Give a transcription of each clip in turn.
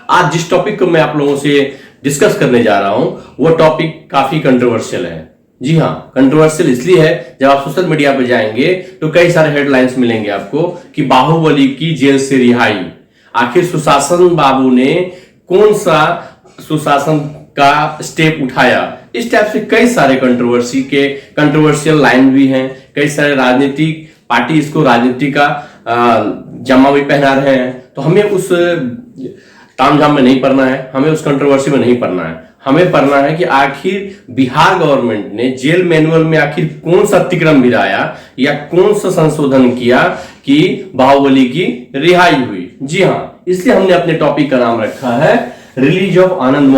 आज जिस टॉपिक को मैं आप लोगों से डिस्कस करने जा रहा हूं वो टॉपिक काफी कंट्रोवर्शियल है। जी हाँ, कंट्रोवर्शियल इसलिए है, जब आप सोशल मीडिया पर जाएंगे तो कई सारे हेडलाइंस मिलेंगे आपको कि बाहुबली की जेल से रिहाई। आखिर सुशासन बाबू ने कौन सा सुशासन का स्टेप उठाया, इस टाइप से कई सारे कंट्रोवर्शियल लाइन भी हैं। कई सारे राजनीतिक पार्टी इसको राजनीति का जामा भी पहना रहे हैं। तो हमें उस तामझाम में नहीं पड़ना है, हमें उस कंट्रोवर्सी में नहीं पड़ना है। हमें पढ़ना है कि आखिर बिहार गवर्नमेंट ने जेल मैनुअल में आखिर कौन सा अतिक्रम गिराया या कौन सा संशोधन किया कि बाहुबली की रिहाई हुई। जी हाँ, इसलिए हमने अपने टॉपिक का नाम रखा है रिलीज ऑफ आनंद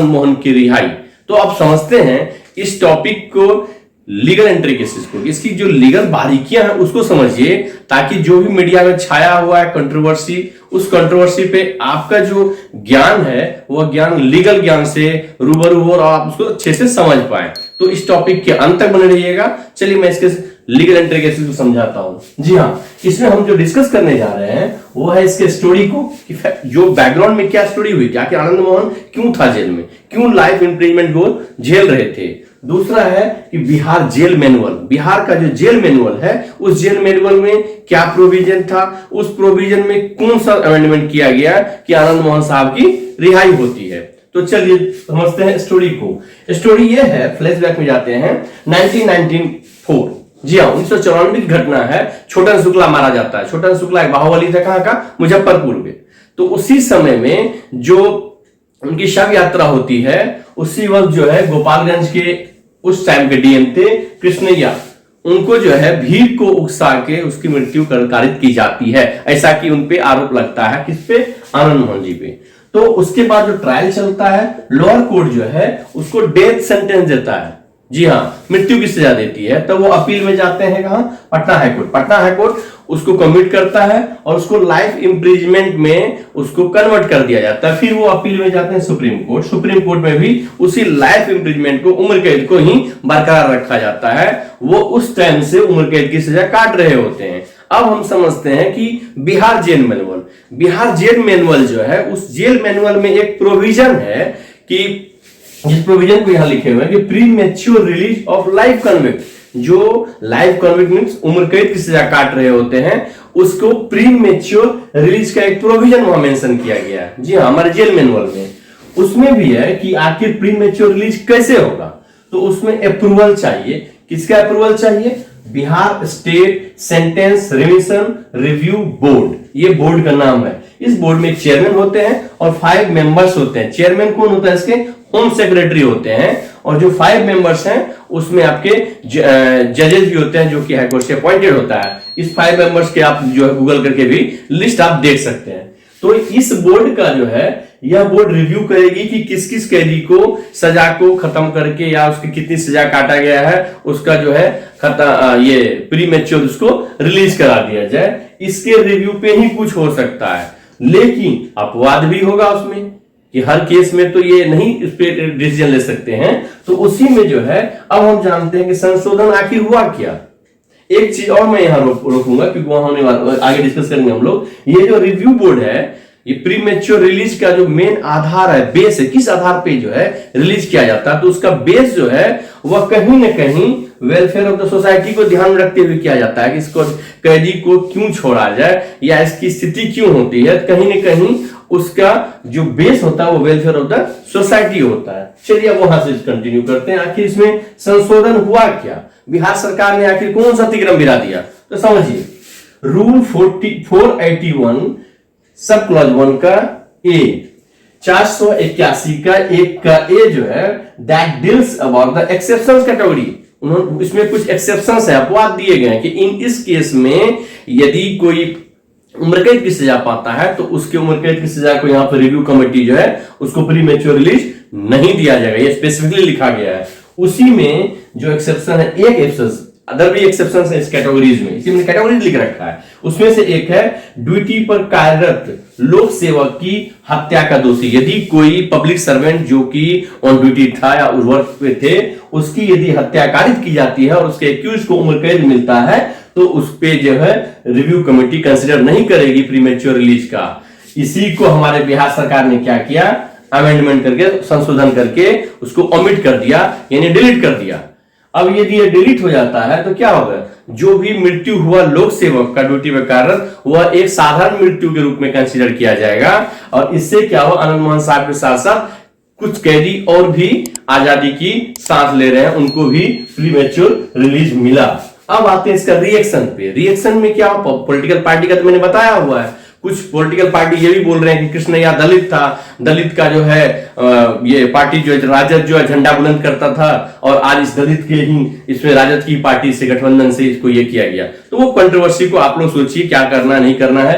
मोहन की रिहाई। तो आप समझते हैं इस टॉपिक को, लीगल एंट्री केसेस को, इसकी जो लीगल बारीकियां हैं उसको समझिए, ताकि जो भी मीडिया में छाया हुआ है कंट्रोवर्सी, उस कंट्रोवर्सी पे आपका जो ज्ञान है वह ज्ञान लीगल ज्ञान से रूबरू हो और आप उसको अच्छे से समझ पाए। तो इस टॉपिक के अंत तक बने रहिएगा। चलिए मैं इसके लीगल एंट्री केसेस को समझाता हूं। जी हाँ, इसमें हम जो डिस्कस करने जा रहे हैं वो है इसके स्टोरी को, कि जो बैकग्राउंड में क्या स्टोरी हुई, क्या आनंद मोहन क्यों था जेल में, क्यों लाइफ इंप्रिजमेंट वो झेल रहे थे। दूसरा है कि बिहार जेल मैनुअल, बिहार का जो जेल मैनुअल है उस जेल मैनुअल में क्या प्रोविजन था, उस प्रोविजन में कौन सा अमेंडमेंट किया गया कि आनंद मोहन साहब की रिहाई होती है। तो चलिए समझते हैं स्टोरी को। स्टोरी ये है, फ्लैशबैक में जाते हैं 1994। जी हाँ, 1994 की घटना है। छोटन शुक्ला मारा जाता है। छोटन शुक्ला एक बाहुबली था, कहां का, मुजफ्फरपुर में। तो उसी समय में जो उनकी शव यात्रा होती है, उसी वक्त जो है गोपालगंज के उस टाइम के डीएम थे कृष्णैया, उनको जो है भीड़ को उकसा के उसकी मृत्यु कारित की जाती है, ऐसा कि उनपे आरोप लगता है। किस पे, आनंद मोहन जी पे। तो उसके बाद जो ट्रायल चलता है, लोअर कोर्ट जो है उसको डेथ सेंटेंस देता है। जी हाँ, मृत्यु की सजा देती है। तो वो अपील में जाते हैं, कहां, पटना हाईकोर्ट। पटना हाईकोर्ट उसको कमिट करता है और उसको लाइफ इंप्रिजमेंट में उसको कन्वर्ट कर दिया जाता है। फिर वो अपील में जाते हैं सुप्रीम कोर्ट। सुप्रीम कोर्ट में भी उसी लाइफ इंप्रिजमेंट को, उम्र कैद को ही बरकरार रखा जाता है। वो उस टाइम से उम्र कैद की सजा काट रहे होते हैं। अब हम समझते हैं कि बिहार जेल मैनुअल जो है, उस जेल मैनुअल में एक प्रोविजन है कि जिस प्रोविजन को यहां लिखे हुए हैं कि pre mature release of life convict, जो लाइफ कन्विक्ट मींस उम्र कैद की सजा काट रहे होते हैं, उसको प्री मैच्योर रिलीज का एक प्रोविजन वहां मेंशन किया गया है। जी हाँ, हमारे जेल मैनुअल में उसमें भी है कि आखिर प्री मैच्योर रिलीज कैसे होगा। तो उसमें अप्रूवल चाहिए। किसका अप्रूवल चाहिए, Bihar state sentence revision review board, ये बोर्ड का नाम है। इस बोर्ड में चेयरमैन होते हैं और 5 मेंबर्स होते हैं। चेयरमैन कौन होता है, इसके होम सेक्रेटरी होते हैं। और जो 5 मेंबर्स हैं उसमें आपके जजेस भी होते हैं, जो कि हाईकोर्ट से अपॉइंटेड होता है। इस 5 मेंबर्स के आप जो है गूगल करके भी लिस्ट आप देख सकते हैं। तो इस बोर्ड का जो है, यह बोर्ड रिव्यू करेगी कि किस किस कैदी को सजा को खत्म करके या उसकी कितनी सजा काटा गया है, उसका जो है ये प्री मैच्योर उसको रिलीज करा दिया जाए। इसके रिव्यू पे ही कुछ हो सकता है, लेकिन अपवाद भी होगा उसमें कि हर केस में तो ये नहीं इस पे डिसीजन ले सकते हैं। तो उसी में जो है अब हम जानते हैं कि संशोधन आखिर हुआ क्या। एक चीज और मैं यहां रोकूंगा क्योंकि वहां होने वाला, आगे डिस्कस करेंगे हम लोग। ये जो रिव्यू बोर्ड है, ये प्री मैच्योर रिलीज का जो मेन आधार है, बेस है, किस आधार पे जो है रिलीज किया जाता है, तो उसका बेस जो है वह कहीं ना कहीं वेलफेयर ऑफ द सोसाइटी को ध्यान में रखते हुए किया जाता है कि इसको कैदी को क्यों छोड़ा जाए या इसकी स्थिति क्यों होती है। कहीं ना कहीं उसका जो बेस होता है वो वेलफेयर ऑफ द सोसाइटी होता है। चलिए अब वहां से कंटिन्यू करते हैं। आखिर इसमें संशोधन हुआ क्या, बिहार सरकार ने आखिर कौन सा अतिक्रम गिरा दिया। तो समझिए, रूल 481 सब क्लॉज 1 का ए, 481 का 1 का ए जो है, that deals about the exceptions category. उन्होंने इसमें कुछ एक्सेप्शंस है, अपवाद दिए गए कि इस केस में यदि कोई उम्र कैद की सजा पाता है तो उसके उम्र कैद की सजा को यहां पर रिव्यू कमेटी जो है उसको प्री मैच्योर रिलीज नहीं दिया जाएगा, ये स्पेसिफिकली लिखा गया है। उसी में जो एक्सेप्शन है, एक एक्सेप्शन, अदर भी एक्सेप्शन है इस कैटेगरीज में, इसी में कैटेगरीज लिख रखा है। उसमें से एक है ड्यूटी पर कार्यरत लोक सेवक की हत्या का दोषी। यदि कोई पब्लिक सर्वेंट जो कि ऑन ड्यूटी था या उस वर्क पे थे, उसकी यदि हत्या कारित की जाती है और उसके एक्यूज को उम्र कैद मिलता है, तो उस पे जो है रिव्यू कमेटी कंसिडर नहीं करेगी प्रीमेच्योर रिलीज का। इसी को हमारे बिहार सरकार ने क्या किया, अमेंडमेंट करके, संशोधन करके उसको ओमिट कर दिया, यानी डिलीट कर दिया। अब यदि ये डिलीट हो जाता है तो क्या होगा, जो भी मृत्यु हुआ लोक सेवक का ड्यूटी के कारण वह एक साधारण मृत्यु के रूप में कंसीडर किया जाएगा। और इससे क्या हुआ, आनंद मोहन साहब के साथ साथ कुछ कैदी और भी आजादी की सांस ले रहे हैं, उनको भी प्रीमेच्योर रिलीज मिला। अब आते हैं इसका रिएक्शन पे। रिएक्शन में क्या, पॉलिटिकल पार्टी का तो मैंने बताया हुआ है। कुछ पॉलिटिकल पार्टी ये भी बोल रहे हैं कि कृष्णैया दलित था, दलित का जो है ये पार्टी जो है राजद जो है झंडा बुलंद करता था, और आज इस दलित के ही इसमें राजद की पार्टी से गठबंधन से इसको ये किया गया। तो वो कंट्रोवर्सी को आप लोग सोचिए क्या करना नहीं करना है।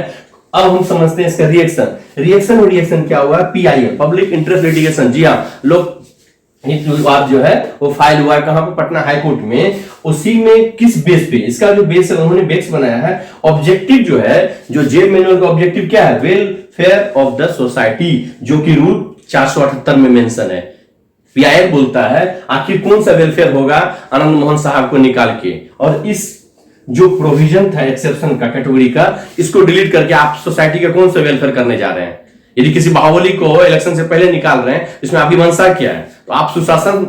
अब हम समझते हैं इसका रिएक्शन क्या हुआ, PIL, पब्लिक इंटरेस्ट लिटिगेशन। जी हाँ, लोग विवाद जो है वो फाइल हुआ है कहां पे, पटना हाई कोर्ट में। उसी में किस बेस पे, इसका जो बेस है उन्होंने बेस बनाया है, ऑब्जेक्टिव जो है, जो जेल मैनुअल का ऑब्जेक्टिव क्या है, वेलफेयर ऑफ द सोसाइटी, जो कि रूल 478 में मेंशन है। PIL बोलता है आखिर कौन सा वेलफेयर होगा आनंद मोहन साहब को निकाल के, और इस जो प्रोविजन था एक्सेप्शन का, कैटेगरी का, इसको डिलीट करके आप सोसाइटी का कौन सा वेलफेयर करने जा रहे हैं। यदि किसी बाहुबली को इलेक्शन से पहले निकाल रहे हैं, इसमें आपकी मंशा क्या है, तो आप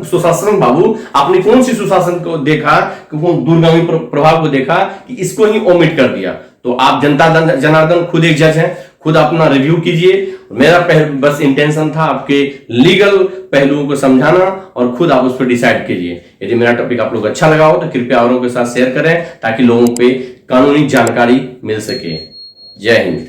सुशासन बाबू, आपने कौन सी सुशासन को देखा, दूरगामी प्रभाव को देखा कि इसको ही ओमिट कर दिया। तो आप जनता जनार्दन खुद एक जज हैं, खुद अपना रिव्यू कीजिए। मेरा बस इंटेंशन था आपके लीगल पहलुओं को समझाना, और खुद आप उस पर डिसाइड कीजिए। यदि मेरा टॉपिक आप लोग अच्छा लगा हो तो कृपया औरों के साथ शेयर करें, ताकि लोगों पे कानूनी जानकारी मिल सके। जय हिंद।